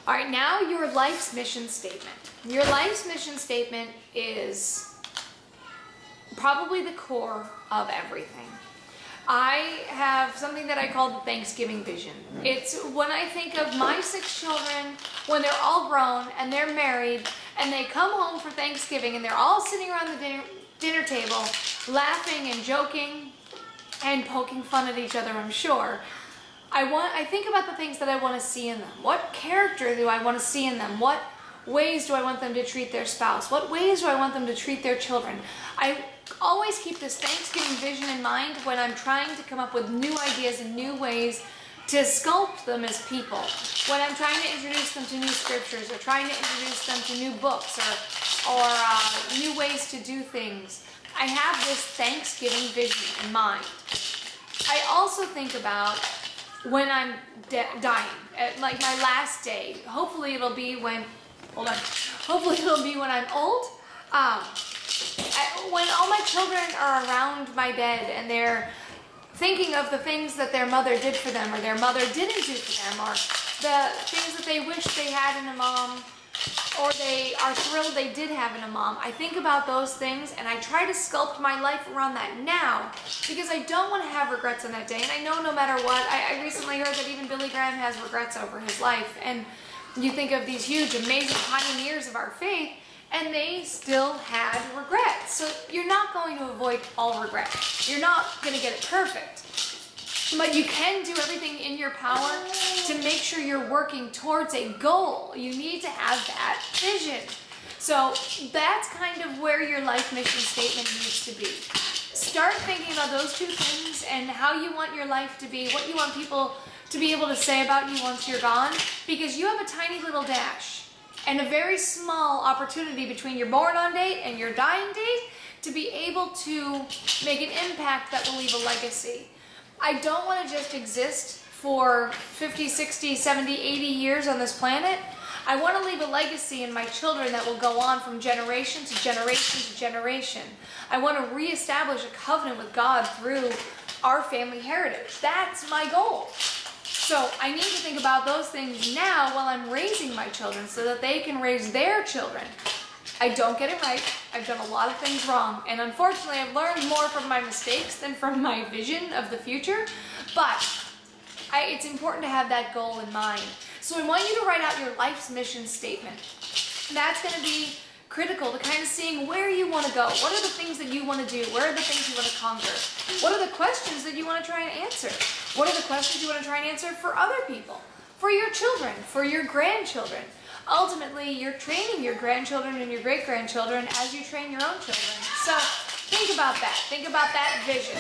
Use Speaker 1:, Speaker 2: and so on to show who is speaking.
Speaker 1: All right, now your life's mission statement. Your life's mission statement is probably the core of everything. I have something that I call the Thanksgiving vision. It's when I think of my 6 children, when they're all grown and they're married and they come home for Thanksgiving and they're all sitting around the dinner table laughing and joking and poking fun at each other, I'm sure. I think about the things that I want to see in them. What character do I want to see in them? What ways do I want them to treat their spouse? What ways do I want them to treat their children? I always keep this Thanksgiving vision in mind when I'm trying to come up with new ideas and new ways to sculpt them as people. When I'm trying to introduce them to new scriptures or trying to introduce them to new books or new ways to do things, I have this Thanksgiving vision in mind. I also think about when I'm dying, like my last day. Hopefully it'll be when, hopefully it'll be when I'm old. When all my children are around my bed and they're thinking of the things that their mother did for them or their mother didn't do for them, or the things that they wish they had in a mom, or they are thrilled they did have in a mom. I think about those things and I try to sculpt my life around that now, because I don't want to have regrets on that day. And I know no matter what, I recently heard that even Billy Graham has regrets over his life. And you think of these huge, amazing pioneers of our faith, and they still had regrets. So you're not going to avoid all regret. You're not going to get it perfect. But you can do everything in your power to make sure you're working towards a goal. You need to have that vision. So that's kind of where your life mission statement needs to be. Start thinking about those 2 things and how you want your life to be, what you want people to be able to say about you once you're gone, because you have a tiny little dash and a very small opportunity between your born on date and your dying date to be able to make an impact that will leave a legacy. I don't want to just exist for 50, 60, 70, 80 years on this planet. I want to leave a legacy in my children that will go on from generation to generation to generation. I want to reestablish a covenant with God through our family heritage. That's my goal. So I need to think about those things now while I'm raising my children so that they can raise their children. I don't get it right. I've done a lot of things wrong. And unfortunately, I've learned more from my mistakes than from my vision of the future. But it's important to have that goal in mind. So I want you to write out your life's mission statement. That's going to be critical to kind of seeing where you want to go. What are the things that you want to do? Where are the things you want to conquer? What are the questions that you want to try and answer? What are the questions you want to try and answer for other people? For your children? For your grandchildren? Ultimately, you're training your grandchildren and your great-grandchildren as you train your own children. So think about that. Think about that vision.